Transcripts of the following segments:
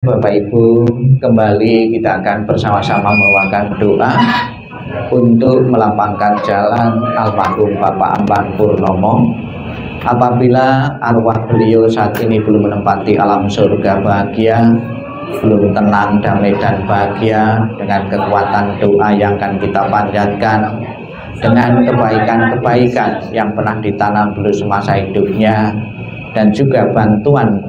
Bapak Ibu, kembali kita akan bersama-sama membawakan doa untuk melapangkan jalan almarhum Bapak Amban Purnomo apabila arwah beliau saat ini belum menempati alam surga bahagia, belum tenang, damai dan bahagia. Dengan kekuatan doa yang akan kita panjatkan, dengan kebaikan-kebaikan yang pernah ditanam beliau semasa hidupnya, dan juga bantuan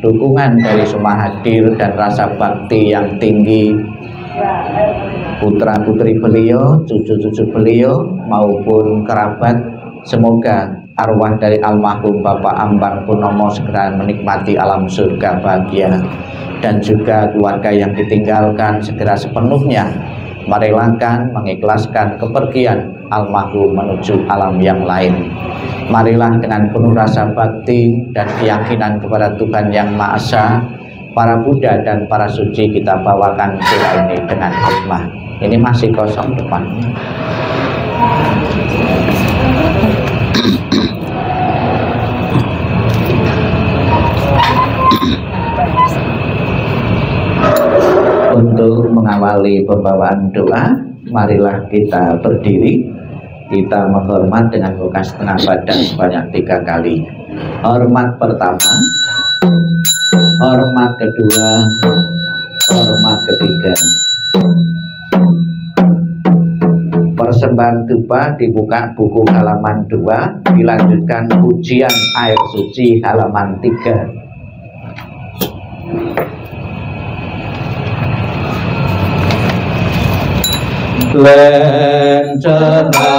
dukungan dari semua hadir dan rasa bakti yang tinggi putra-putri beliau, cucu-cucu beliau maupun kerabat, semoga arwah dari almarhum Bapak Amban Purnomo segera menikmati alam surga bahagia, dan juga keluarga yang ditinggalkan segera sepenuhnya merelakan, mengikhlaskan kepergian almarhum menuju alam yang lain. Marilah dengan penuh rasa bakti dan keyakinan kepada Tuhan Yang Maha Esa, para Buddha dan para suci, kita bawakan doa ini dengan hikmah. Ini masih kosong depannya. Untuk mengawali pembawaan doa, marilah kita berdiri. Kita menghormat dengan buka setengah badan sebanyak 3 kali. Hormat pertama, hormat kedua, hormat ketiga. Persembahan dupa dibuka buku halaman 2, dilanjutkan pujian air suci halaman 3. Lencana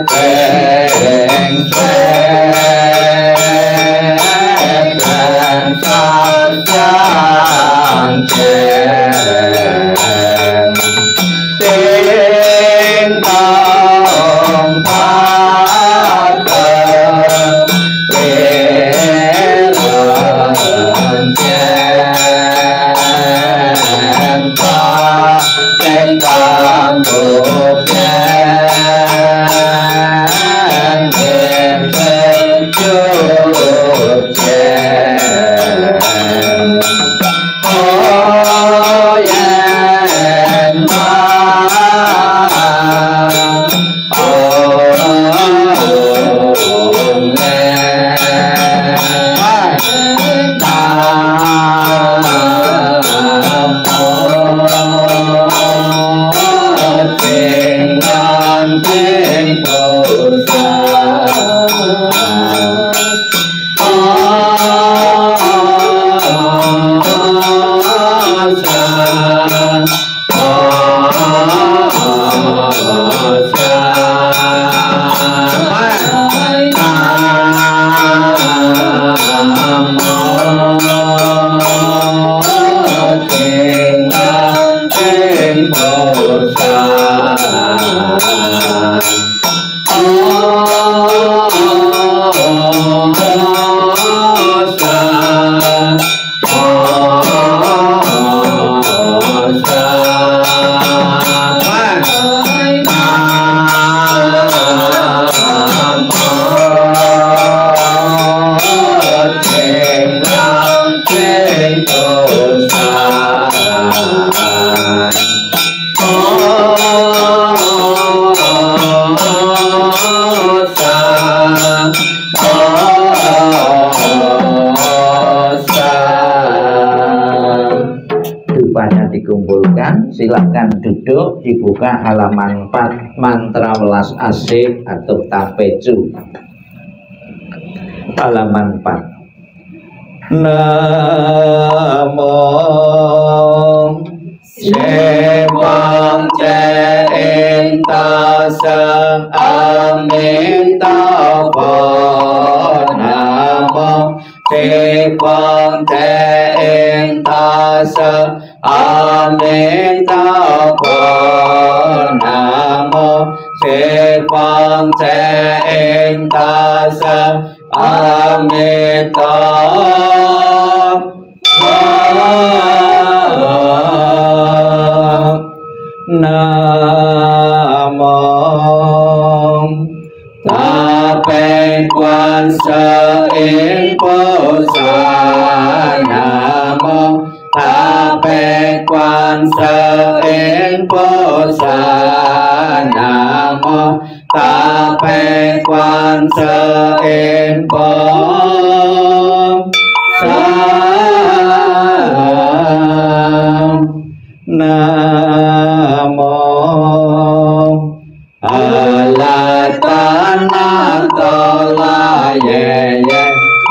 Hãy subscribe silakan duduk, dibuka halaman 4 mantra welas asik atau tapecu. Halaman 4. Namo Sewang Ceing Taseng Amitabha. Namo Sewang Ceing Taseng Amitabha. Namo Sewang Ceing Taseng Amitabha. Namo Tapen Kuasa Ing Posa. Namo Tapen Kuasa Ing Posa. Namo Tapen Kuasa Ing Posa. Namo Alatana Tolaye.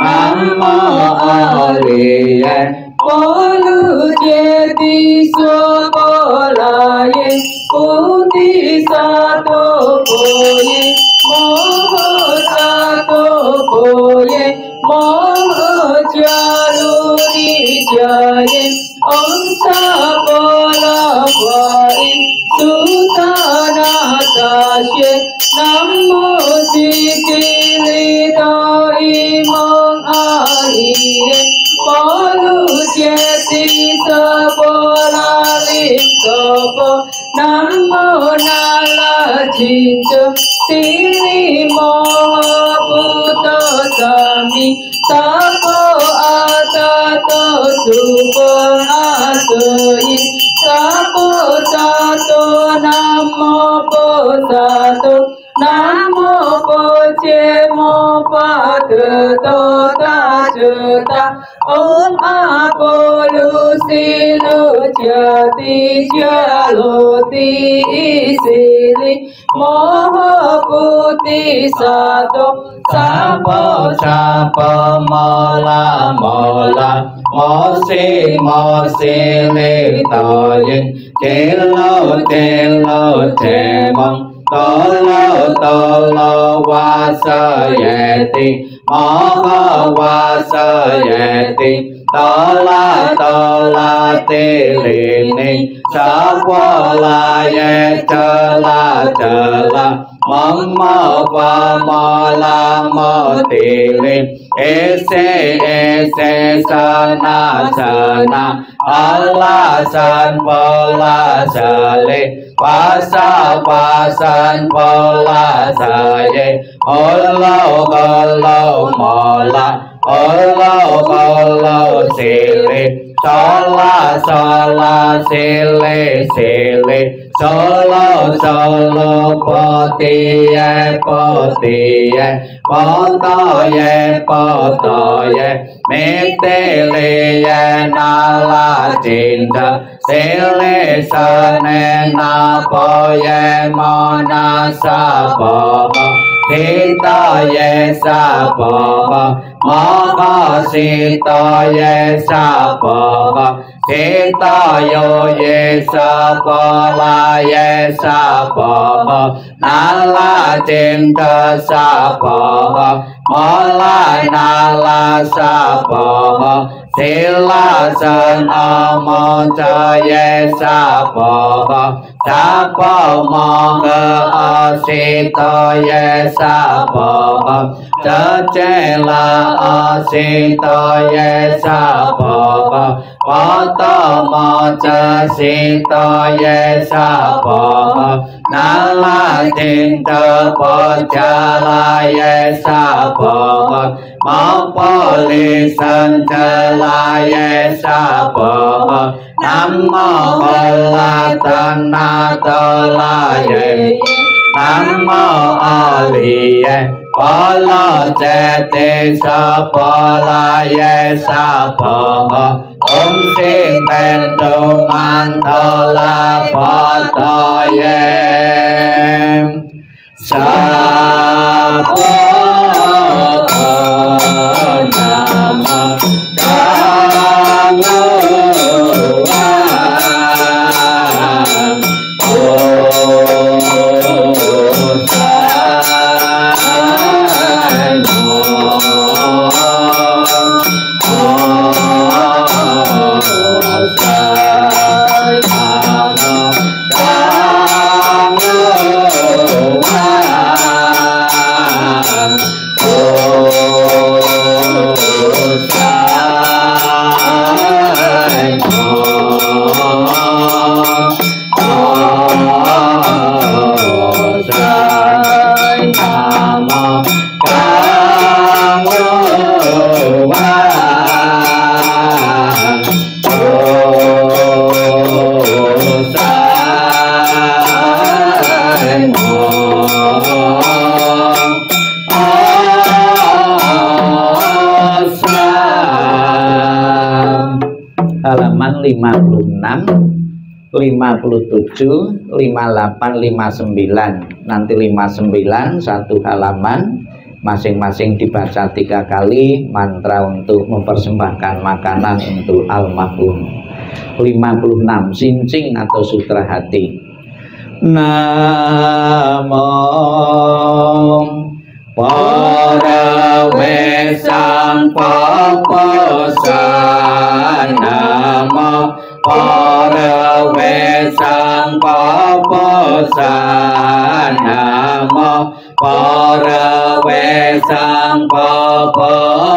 Namo Aliye Polu Jeti Sobolaye Puti Sato Boye Moho Sato Boye Moho Jaluri Jaye Om Sabola Boye Sutana Tasye Namo Sikilita Imong Aliye Polu Jeti Sabola Lingkopo. Namo Nala Jinjo Sini Moho Puto Sami Sapo Atato Subon Asoyi Sapo Sato Namo Po Sato Namo Po Cemo Padeto Tajeta Om Apolu Silu Jati Jaloti Isili Moho Puti Sato Sapo Sapo Mola Mola Mosi Mosi Litoyin Tilo Tilo Temong Tolo Tolo Wasayeti Moho Wasayeti Tola Tola Tilini Sapolaye Cela Cela Momo Pamola Motili Ese Ese Sana Sana Allah San Pola Sale Pasa Pasan Pola Saye Olo Olo Mola Olo Olo Sile Sola Sola Sile Sile Solo Solo Potiye Potiye Potoye Potoye Mitiliye Nala Cinta Sile Sane Napoye Mona Sapomo Sitaye Sapomo Moho Sitaye Sapomo Sitayo Ye Sapolaye Sapomo Nala Cinta Sapomo Mola Nala Sapomo Sila San Amo Jaye Sapomo Sapomo Asitaye Sapomo Cecela Asitaye Sapomo Potomo Casitaye Sapomo Nala Cinta Pojalaye Sapomo Mopoli Sancalaye Sapomo Namo Holatana Tolaye Namo Aliye Polo Jeti Sapolaye Sapomo Om Sim Pentu Mantala Patayem Sapo Nama halaman 56, 57, 58, 59. Nanti 59 satu halaman, masing-masing dibaca 3 kali mantra untuk mempersembahkan makanan untuk almarhum. 56 sincing atau sutra hati. Namo para wesang paposan, namo para wesang paposan, namo para wesang paposan,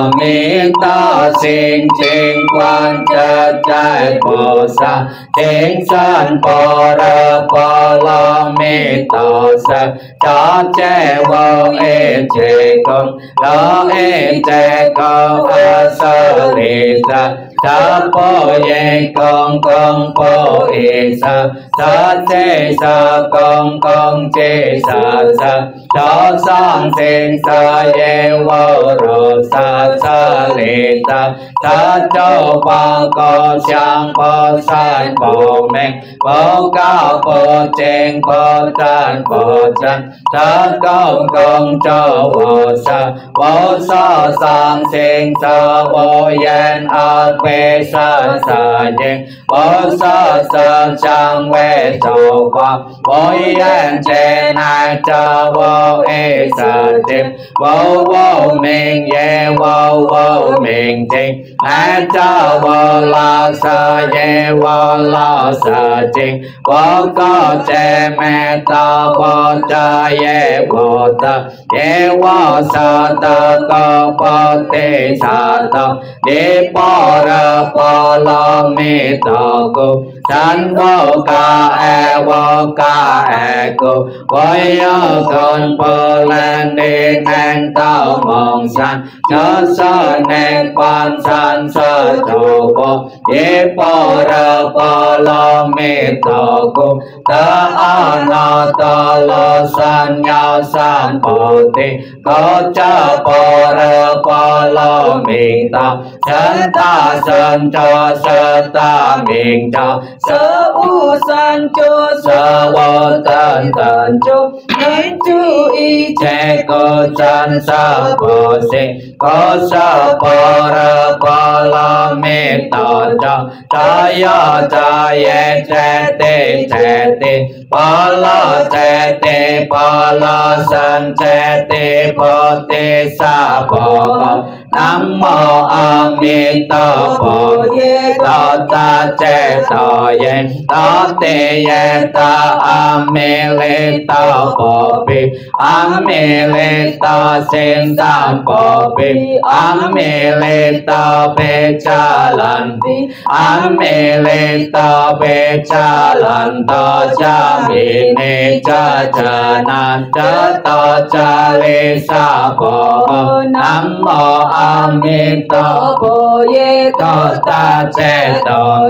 palamita sing cing pancacai posa sing san para palamita sa cace wong ecekong lo ecekong asalisa sapo ye kong kong po isa sa ce sa kong kong ce sa sa cho sang sen sa ye wo ro sa sa le sa sa cho ba ko xiang po san po meng po cao po cheng po chan sa kong kong cho wo sa sang sen sa wo yen a quê sa sa yen wo sa chang we cho qua wo yen che na cha wo e sa tim wo wo ming ye wo wo ming ting na cha wo la sa ye wo la sa ting wo ko che me ta wo cha ye wo ta ye wo sa ta ko po te sa ta de po ra po la me ta ko san wo ka e ko wo yo con po lan đi nang tao mong san cho sa nang quan san sa cho po ye po ra po la me ta ko ta a na ta la san ya san po te có cha po ra po la me ta san cho sa ta mình cho sa u san cho sa wo tan cho nên chú ý che có chan sa po se có sa po ra po la me ta cho cha ye che te pa la san che te po te sa po nam mô a mi ta po ta ta che ta ye ta te ye ta a me le ta po pi Amilita Sintampopi Amilita Bejalanti Amilita Bejalanto Jamini Jajana Jata Jali Sabo Namo Amitopo Tota Ceto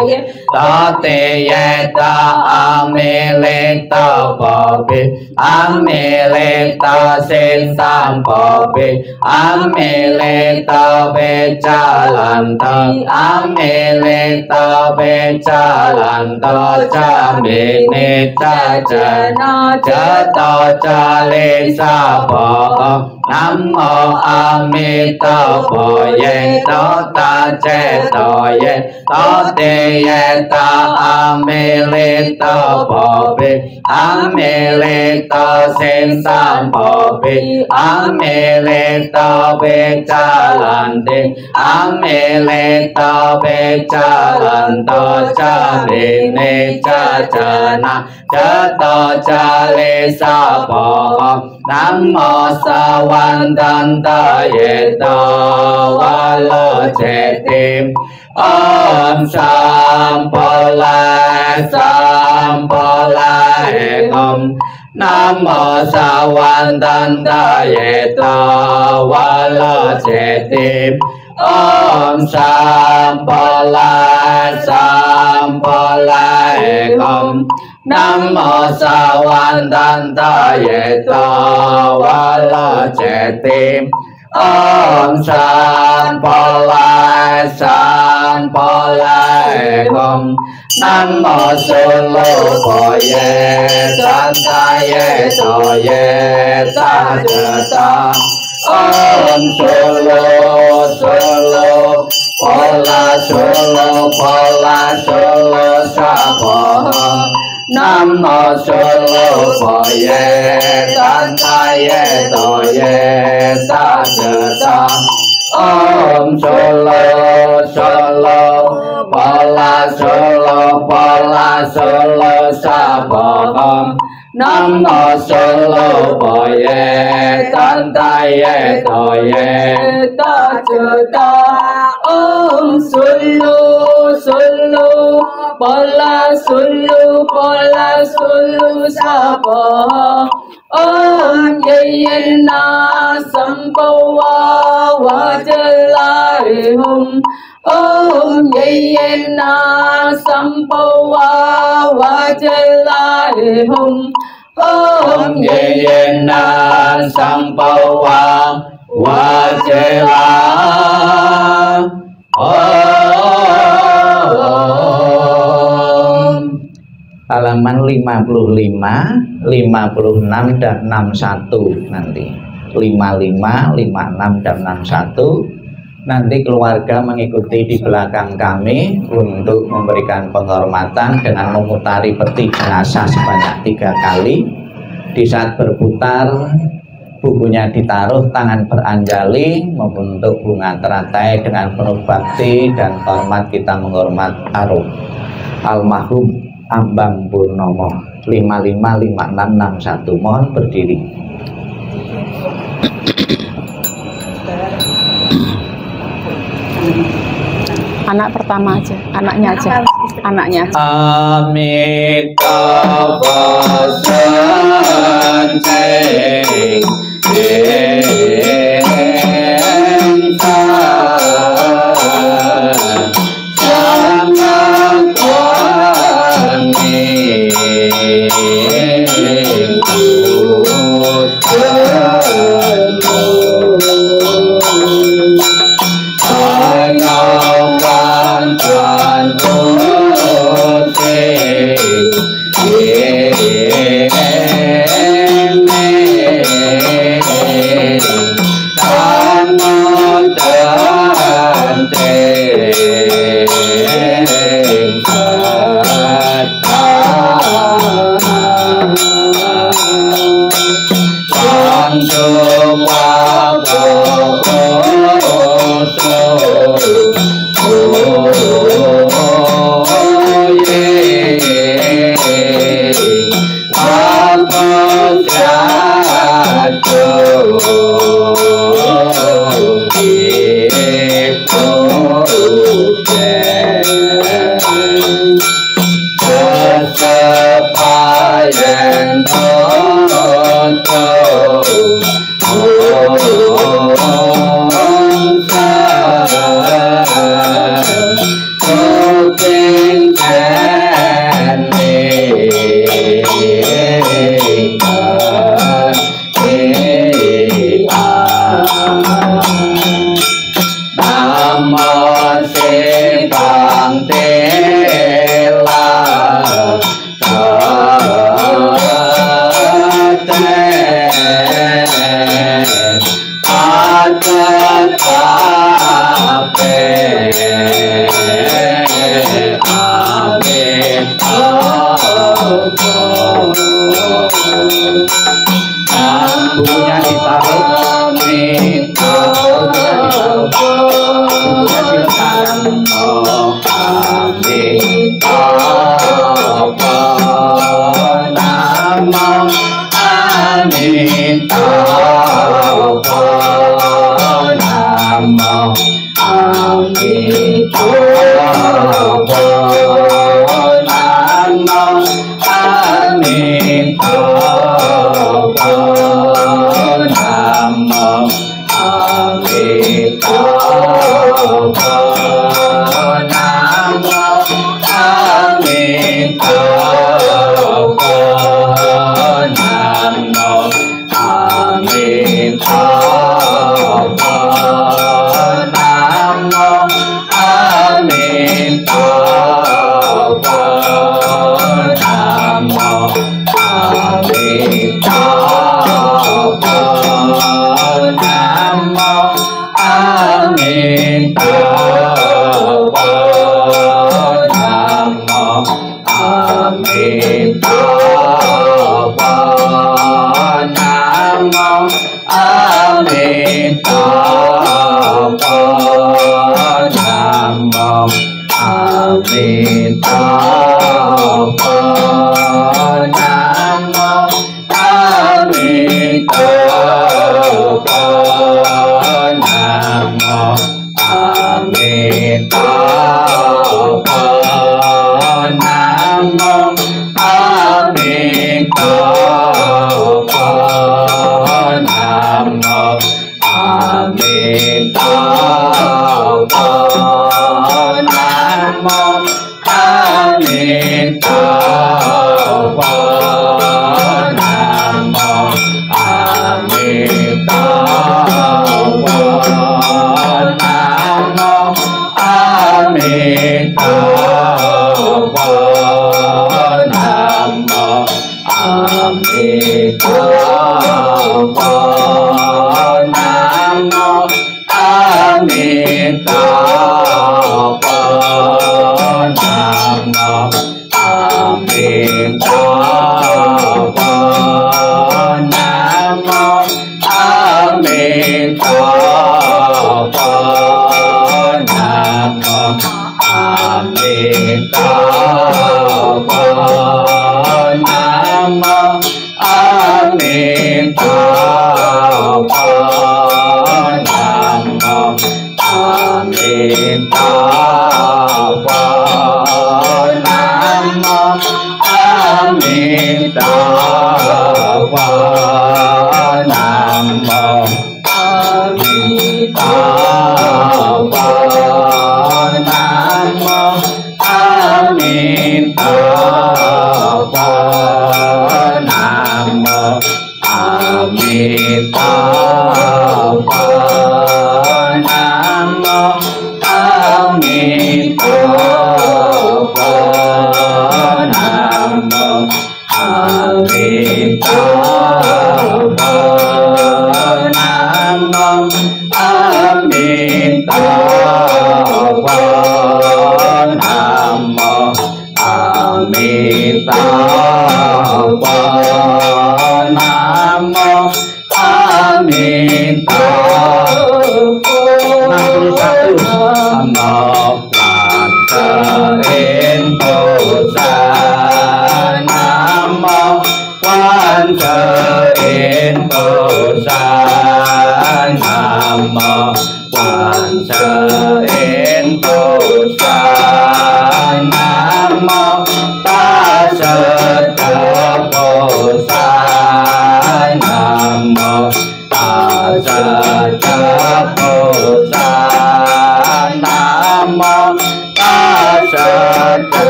Tati Yeta Amilita Popi Amilita Sintampopi Amilita Bejalanto Amilita Bejalanto Jamini Jajana Jata Jali Sabo Namo Amitopo Tota Ceto Tati Yeta Amilita Popi Amilita Sintampopi Amilita Bejalanti Amilita Bejalanto Jamini Jajana Jata Jali Sabo Namo Sawandanta Yeta Walo Cetim Om Sampolai Sampolai Om Namo Sawandanta Yeta Walo Cetim Om Sampolai Sampolai Om Namo Sawandanta Yeta Walo Cetim Om Sampolai Sampolai Om Namo Sulupoye Santaye Toye Sajata Om Sulu Sulu Pola Sulu Pola Sulu Saboha Namo Sulupoye Santaye Toye Sajata Om Sulu Sulu Pola Sulu Pola Sulu Saboha Namo Sulupoye Santaye Toye Sajata Om Sulu Sulu Pola Sulu Saboha Om Yeyena Sampawa Vajalarihum Om Yeyena Sampawa Vajalarihum Om Yeyena Sampawa Vajalarihum halaman 55, 56 dan 61 nanti 55, 56 dan 61 nanti keluarga mengikuti di belakang kami untuk memberikan penghormatan dengan memutari peti jenazah sebanyak 3 kali. Di saat berputar bukunya ditaruh, tangan beranjali membentuk bunga teratai dengan penuh bakti dan hormat kita menghormat arwah almarhum Ambang Purnomo. 55, 56, 61 mohon berdiri. Anak pertama aja, anaknya aja, anaknya aja.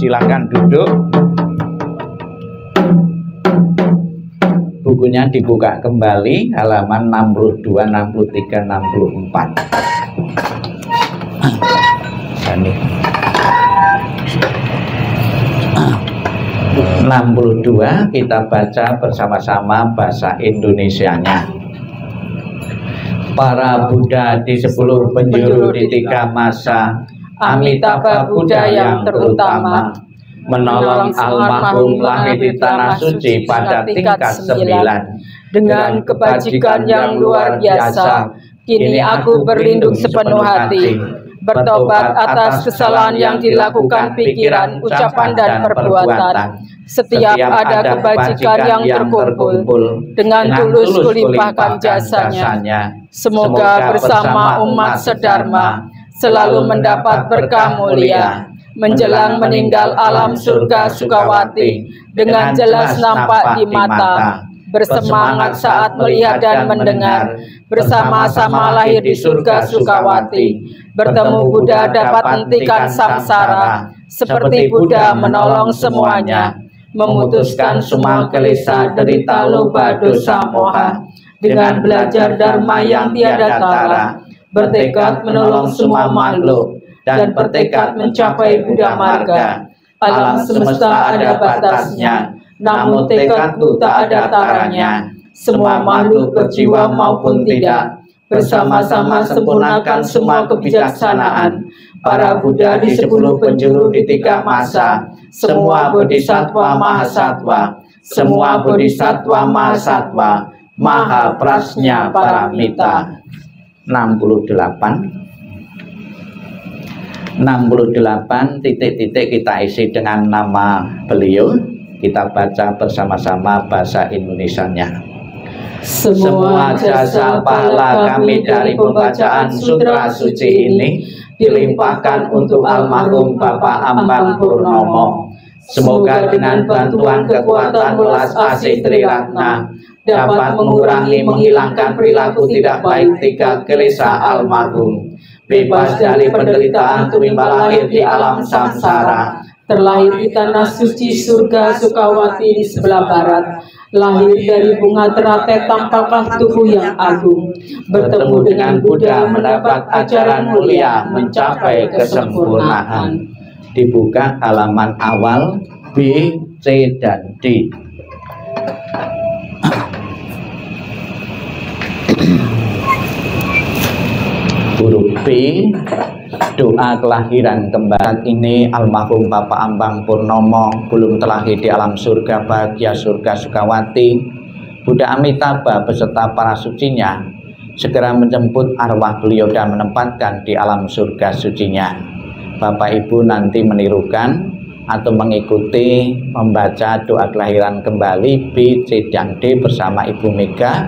Silakan duduk. Bukunya dibuka kembali halaman 62, 63, 64. Ini 62 kita baca bersama-sama bahasa Indonesianya. Para Buddha di 10 penjuru di 3 masa, Amitabha Buddha yang terutama menolong almarhum lahir di tanah suci pada tingkat 9 dengan kebajikan yang luar biasa. Kini aku berlindung sepenuh hati, bertobat atas kesalahan yang dilakukan pikiran, ucapan, dan perbuatan. Setiap ada kebajikan yang terkumpul, dengan tulus kulimpahkan jasanya. Semoga bersama umat sedharma selalu mendapat berkah mulia. Menjelang meninggal alam surga Sukawati dengan jelas nampak di mata. bersemangat saat melihat dan mendengar, bersama-sama lahir di surga Sukawati, bertemu Buddha dapat hentikan samsara, seperti Buddha menolong semuanya, memutuskan semua kelesa, derita, loba, dosa, moha, dengan belajar dharma yang tiada tara, bertekad menolong semua makhluk, dan bertekad mencapai Buddha Marga. Alam semesta ada batasnya, namun tekadku tak ada taranya. Semua makhluk berjiwa maupun tidak, bersama-sama sempurnakan semua kebijaksanaan. Para Buddha di 10 penjuru di 3 masa, semua bodhisatwa mahasatwa, semua bodhisatwa mahasatwa, maha prasnya paramita. 68 titik-titik kita isi dengan nama beliau. Kita baca bersama-sama bahasa Indonesianya. Semua jasa pahala kami dari pembacaan sutra suci ini dilimpahkan untuk almarhum Bapak Ambang Purnomo. Semoga dengan bantuan kekuatan welas asih Triratna dapat mengurangi, menghilangkan perilaku tidak baik 3 kelesa almarhum, bebas dari penderitaan tumimba lahir di alam samsara, terlahir di tanah suci surga Sukawati di sebelah barat, lahir dari bunga teratai tampaklah tubuh yang agung, bertemu dengan Buddha mendapat ajaran mulia mencapai kesempurnaan. Dibuka halaman awal B, C, dan D. Huruf B, doa kelahiran kembali. Ini almarhum Bapak Ambang Purnomo belum terlahir di alam surga bahagia surga Sukawati. Buddha Amitabha beserta para sucinya segera menjemput arwah beliau dan menempatkan di alam surga sucinya. Bapak Ibu nanti menirukan atau mengikuti membaca doa kelahiran kembali B, C, dan D bersama Ibu Mega.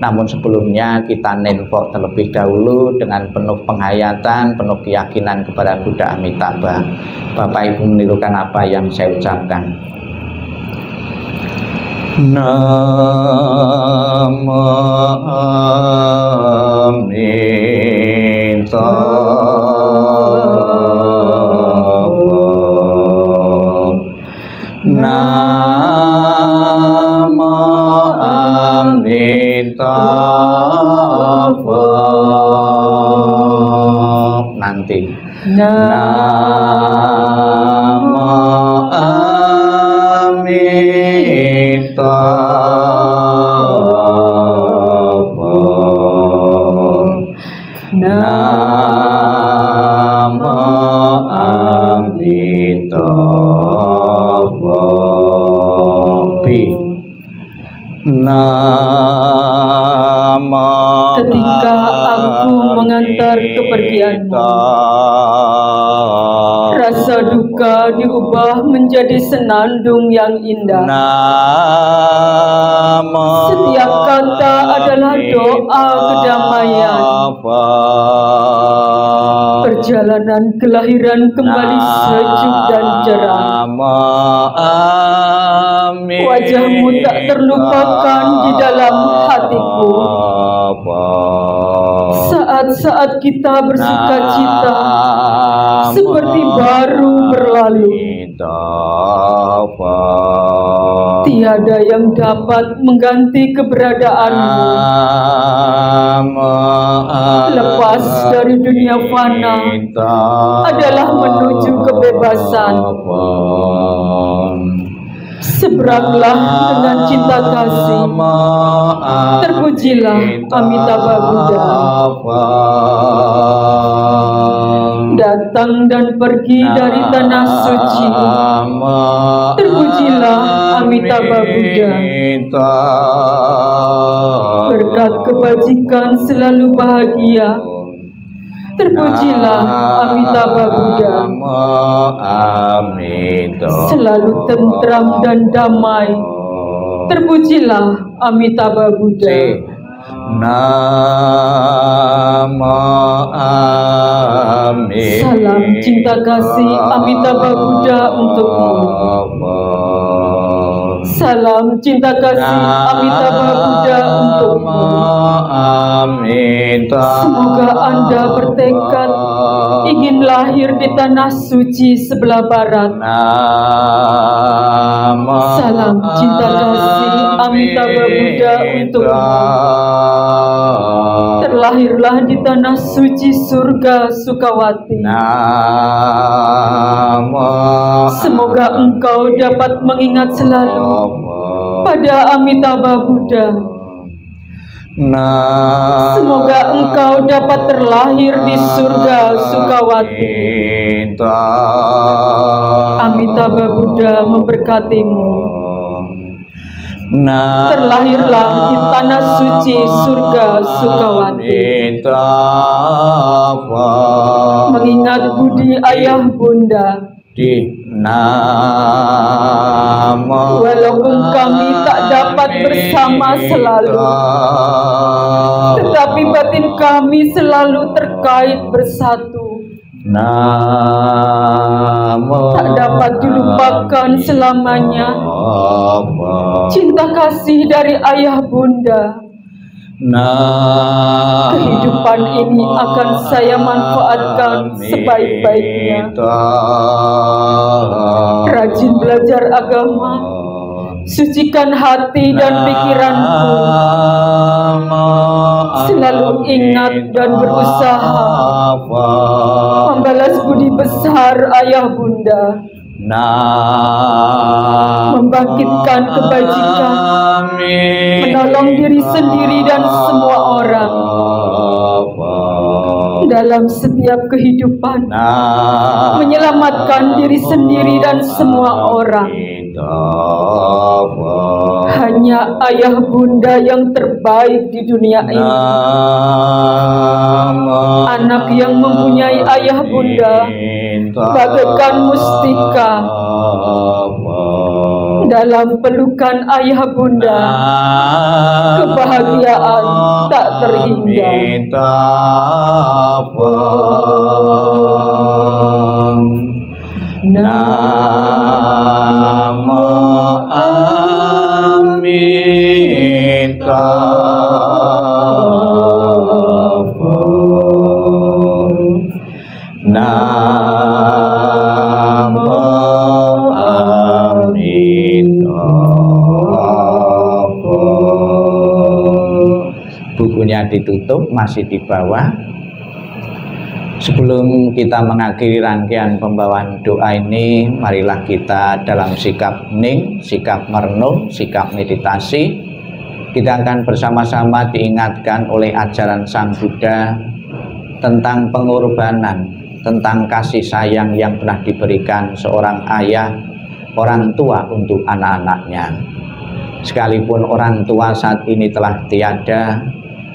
Namun sebelumnya kita nenpok terlebih dahulu dengan penuh penghayatan, penuh keyakinan kepada Buddha Amitabha. Bapak Ibu menirukan apa yang saya ucapkan. Namo nanti Namo Amitabha. Namo Amitabha. Nama ketika aku mengantar kepergianmu, rasa duka diubah menjadi senandung yang indah. Setiap kata adalah doa kedamaian. Perjalanan kelahiran kembali sejuk dan cerah. Wajahmu tak terlupakan di dalam hatiku. Saat-saat kita bersuka cita seperti baru berlalu. Tiada yang dapat mengganti keberadaanmu. Lepas dari dunia fana adalah menuju kebebasan. Seberanglah dengan cinta kasih. Terpujilah Amitabha Buddha. Datang dan pergi dari tanah suci. Terpujilah Amitabha Buddha. Berkat kebajikan selalu bahagia. Terpujilah Amitabha Buddha. Selalu tentram dan damai. Terpujilah Amitabha Buddha. Salam cinta kasih Amitabha Buddha untukmu. Salam cinta kasih Amitabha Buddha untukmu. Semoga Anda bertekad ingin lahir di tanah suci sebelah barat. Salam cinta kasih Amitabha Buddha untukmu. Terlahirlah di tanah suci surga Sukawati. Semoga engkau dapat mengingat selalu pada Amitabha Buddha. Semoga engkau dapat terlahir di surga Sukawati. Amitabha Buddha memberkatimu. Terlahirlah di tanah suci surga Sukawati. Mengingat budi ayah bunda. Walaupun kami tak dapat bersama selalu, tetapi batin kami selalu terkait bersatu. Tak dapat dilupakan selamanya cinta kasih dari ayah bunda. Kehidupan ini akan saya manfaatkan sebaik-baiknya. Rajin belajar agama, sucikan hati dan pikiranku. Selalu ingat dan berusaha membalas budi besar ayah bunda, membangkitkan kebajikan, menolong diri sendiri dan semua orang dalam setiap kehidupan, menyelamatkan diri sendiri dan semua orang. Hanya ayah bunda yang terbaik di dunia ini. Anak yang mempunyai ayah bunda bagaikan mustika. Dalam pelukan ayah bunda, kebahagiaan tak terhingga. Namo Amitabha. Namo Amitabha. Bukunya ditutup, masih di bawah. Sebelum kita mengakhiri rangkaian pembawaan doa ini, marilah kita dalam sikap hening, sikap merenung, sikap meditasi. Kita akan bersama-sama diingatkan oleh ajaran Sang Buddha tentang pengorbanan, tentang kasih sayang yang pernah diberikan seorang ayah, orang tua untuk anak-anaknya. Sekalipun orang tua saat ini telah tiada,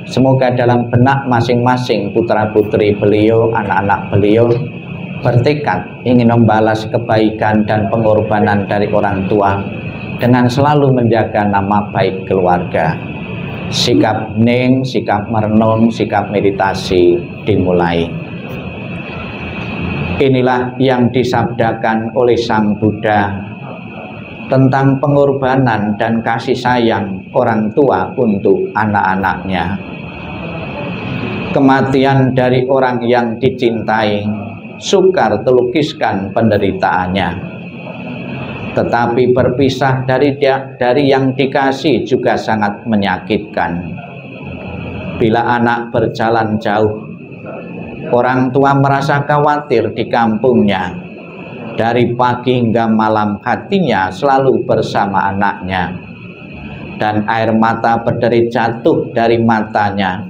semoga dalam benak masing-masing putra-putri beliau, anak-anak beliau bertekad ingin membalas kebaikan dan pengorbanan dari orang tua dengan selalu menjaga nama baik keluarga. Sikap hening, sikap merenung, sikap meditasi dimulai. Inilah yang disabdakan oleh Sang Buddha tentang pengorbanan dan kasih sayang orang tua untuk anak-anaknya. Kematian dari orang yang dicintai sukar terlukiskan penderitaannya, tetapi berpisah dari yang dikasih juga sangat menyakitkan. Bila anak berjalan jauh, orang tua merasa khawatir di kampungnya. Dari pagi hingga malam hatinya selalu bersama anaknya, dan air mata berderi jatuh dari matanya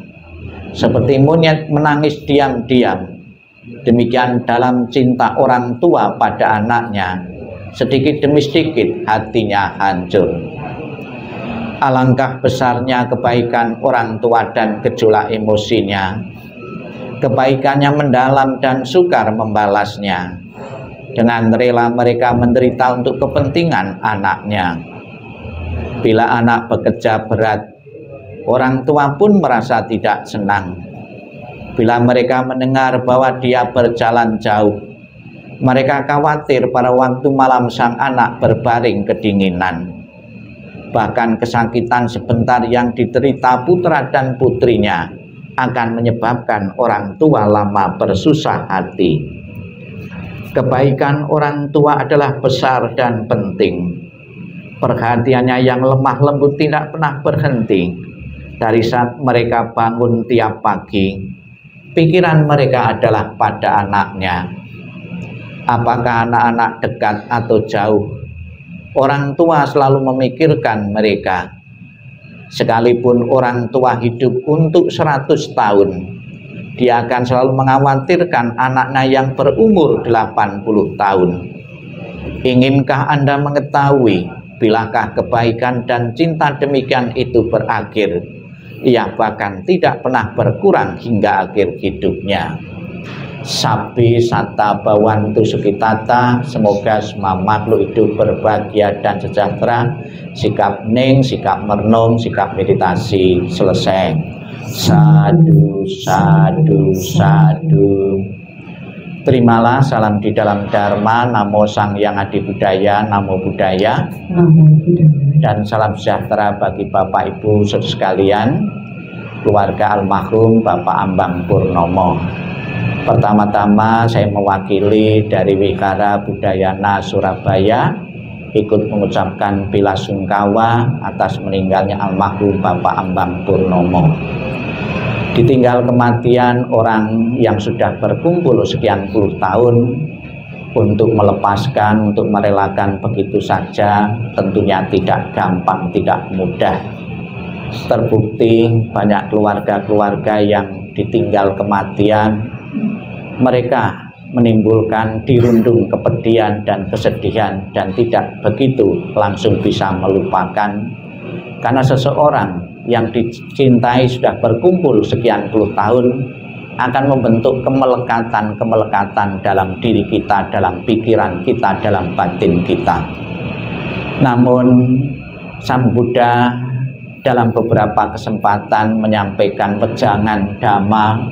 seperti monyet menangis diam-diam. Demikian dalam cinta orang tua pada anaknya, sedikit demi sedikit hatinya hancur. Alangkah besarnya kebaikan orang tua dan gejolak emosinya. Kebaikannya mendalam dan sukar membalasnya. Dengan rela mereka menderita untuk kepentingan anaknya. Bila anak bekerja berat, orang tua pun merasa tidak senang. Bila mereka mendengar bahwa dia berjalan jauh, mereka khawatir pada waktu malam sang anak berbaring kedinginan. Bahkan kesakitan sebentar yang diderita putra dan putrinya akan menyebabkan orang tua lama bersusah hati. Kebaikan orang tua adalah besar dan penting. Perhatiannya yang lemah lembut tidak pernah berhenti. Dari saat mereka bangun tiap pagi, pikiran mereka adalah pada anaknya. Apakah anak-anak dekat atau jauh, orang tua selalu memikirkan mereka. Sekalipun orang tua hidup untuk 100 tahun, dia akan selalu mengkhawatirkan anaknya yang berumur 80 tahun. Inginkah Anda mengetahui bilakah kebaikan dan cinta demikian itu berakhir? Ia bahkan tidak pernah berkurang hingga akhir hidupnya. Sabi sata bawantu sukitata, semoga semua makhluk hidup berbahagia dan sejahtera. Sikap ning, sikap merenung, sikap meditasi selesai. Sadu, sadu, sadu. Terimalah salam di dalam Dharma, Namo Sang Hyang Adi Budaya, Namo Buddhaya. Dan salam sejahtera bagi Bapak Ibu saudara sekalian, keluarga almarhum Bapak Ambang Purnomo. Pertama-tama saya mewakili dari Wihara Budayana Surabaya ikut mengucapkan bela sungkawa atas meninggalnya almarhum Bapak Ambang Purnomo. Ditinggal kematian orang yang sudah berkumpul sekian puluh tahun untuk melepaskan, untuk merelakan begitu saja tentunya tidak gampang, tidak mudah. Terbukti banyak keluarga-keluarga yang ditinggal kematian, mereka menimbulkan dirundung kepedihan dan kesedihan dan tidak begitu langsung bisa melupakan, karena seseorang yang dicintai sudah berkumpul sekian puluh tahun akan membentuk kemelekatan dalam diri kita, dalam pikiran kita, dalam batin kita. Namun Sang Buddha dalam beberapa kesempatan menyampaikan wejangan dhamma,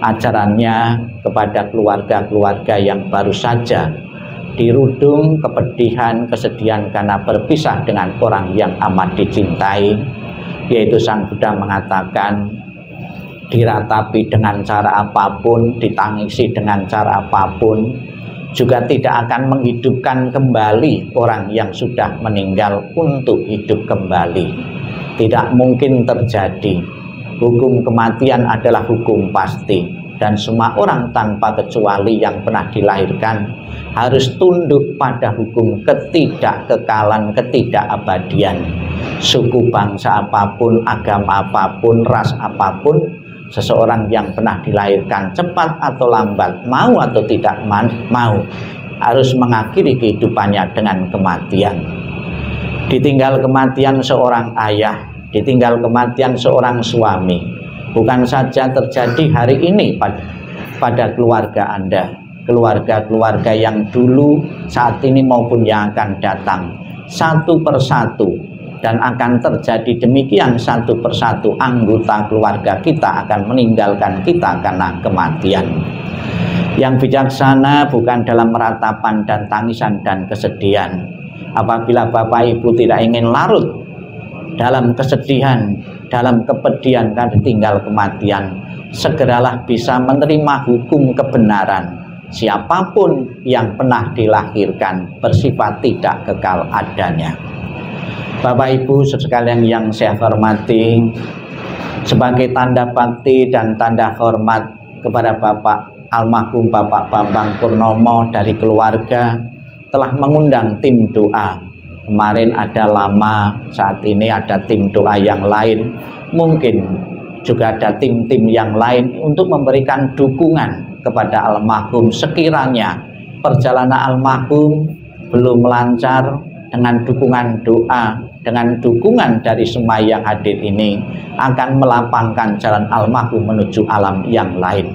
ajarannya kepada keluarga-keluarga yang baru saja dirundung kepedihan, kesedihan karena berpisah dengan orang yang amat dicintai, yaitu Sang Buddha mengatakan, diratapi dengan cara apapun, ditangisi dengan cara apapun, juga tidak akan menghidupkan kembali orang yang sudah meninggal untuk hidup kembali. Tidak mungkin terjadi. Hukum kematian adalah hukum pasti, dan semua orang tanpa kecuali yang pernah dilahirkan harus tunduk pada hukum ketidakkekalan, ketidakabadian. Suku bangsa apapun, agama apapun, ras apapun, seseorang yang pernah dilahirkan cepat atau lambat, mau atau tidak mau, harus mengakhiri kehidupannya dengan kematian. Ditinggal kematian seorang ayah, ditinggal kematian seorang suami, bukan saja terjadi hari ini pada keluarga Anda, keluarga-keluarga yang dulu, saat ini maupun yang akan datang, satu persatu, dan akan terjadi demikian satu persatu anggota keluarga kita akan meninggalkan kita karena kematian. Yang bijaksana bukan dalam meratapan dan tangisan dan kesedihan. Apabila Bapak Ibu tidak ingin larut dalam kesedihan, dalam kepedihan karena ditinggal kematian, segeralah bisa menerima hukum kebenaran. Siapapun yang pernah dilahirkan bersifat tidak kekal adanya. Bapak Ibu sekalian yang saya hormati, sebagai tanda bakti dan tanda hormat kepada Bapak almarhum Bapak Bambang Purnomo dari keluarga telah mengundang tim doa. Kemarin ada lama, saat ini ada tim doa yang lain, mungkin juga ada tim-tim yang lain untuk memberikan dukungan kepada almarhum sekiranya perjalanan almarhum belum lancar. Dengan dukungan doa, dengan dukungan dari semua yang hadir ini akan melapangkan jalan almarhum menuju alam yang lain.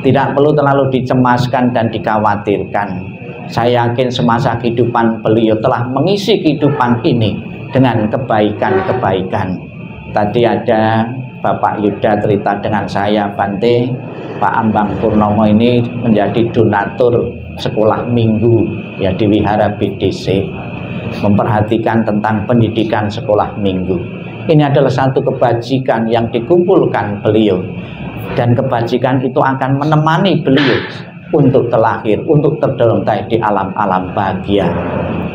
Tidak perlu terlalu dicemaskan dan dikhawatirkan. Saya yakin semasa kehidupan beliau telah mengisi kehidupan ini dengan kebaikan-kebaikan. Tadi ada Bapak Yuda cerita dengan saya, Bante, Pak Ambang Purnomo ini menjadi donatur sekolah minggu ya di Wihara BDC. memperhatikan tentang pendidikan sekolah minggu. Ini adalah satu kebajikan yang dikumpulkan beliau, dan kebajikan itu akan menemani beliau untuk terlahir, untuk terdontai di alam-alam bahagia.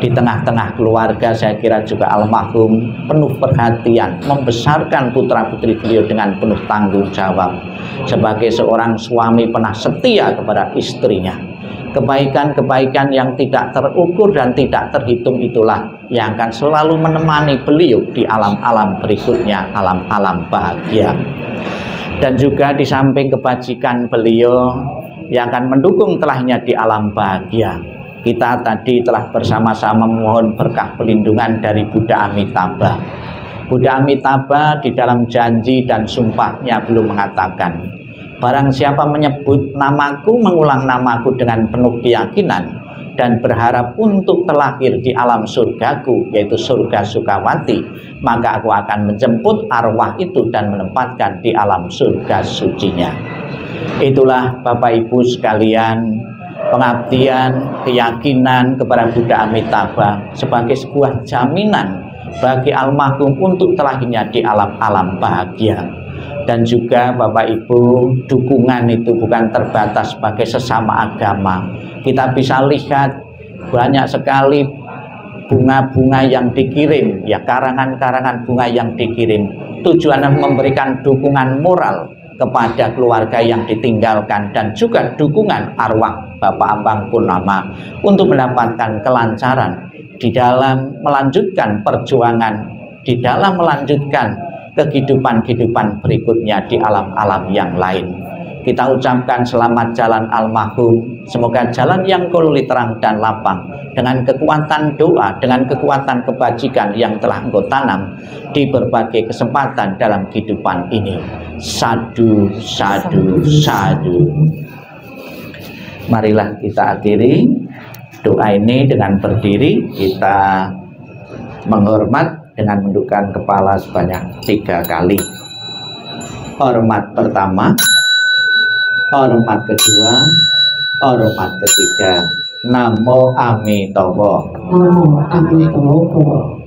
Di tengah-tengah keluarga saya kira juga almarhum penuh perhatian, membesarkan putra-putri beliau dengan penuh tanggung jawab. Sebagai seorang suami pernah setia kepada istrinya. Kebaikan-kebaikan yang tidak terukur dan tidak terhitung itulah yang akan selalu menemani beliau di alam-alam berikutnya, alam-alam bahagia. Dan juga di samping kebajikan beliau yang akan mendukung telahnya di alam bahagia, kita tadi telah bersama-sama memohon berkah perlindungan dari Buddha Amitabha. Buddha Amitabha di dalam janji dan sumpahnya belum mengatakan, barang siapa menyebut namaku, mengulang namaku dengan penuh keyakinan dan berharap untuk terlahir di alam surgaku, yaitu surga Sukawati, maka aku akan menjemput arwah itu dan menempatkan di alam surga sucinya. Itulah Bapak Ibu sekalian, pengabdian, keyakinan kepada Buddha Amitabha sebagai sebuah jaminan bagi almarhum untuk terlahirnya di alam-alam bahagia. Dan juga Bapak Ibu, dukungan itu bukan terbatas sebagai sesama agama. Kita bisa lihat banyak sekali bunga-bunga yang dikirim, ya, karangan-karangan bunga yang dikirim, tujuannya memberikan dukungan moral kepada keluarga yang ditinggalkan, dan juga dukungan arwah Bapak Ambang Purnama untuk mendapatkan kelancaran di dalam melanjutkan perjuangan, di dalam melanjutkan kehidupan-kehidupan berikutnya di alam-alam yang lain. Kita ucapkan selamat jalan almarhum, semoga jalan yang kululi terang dan lapang, dengan kekuatan doa, dengan kekuatan kebajikan yang telah engkau tanam di berbagai kesempatan dalam kehidupan ini. Sadu, sadu, sadu. Marilah kita akhiri doa ini dengan berdiri. Kita menghormat dengan menundukkan kepala sebanyak 3 kali. Hormat pertama, hormat kedua, hormat ketiga. Namo Amitabha. Namo Amitabha.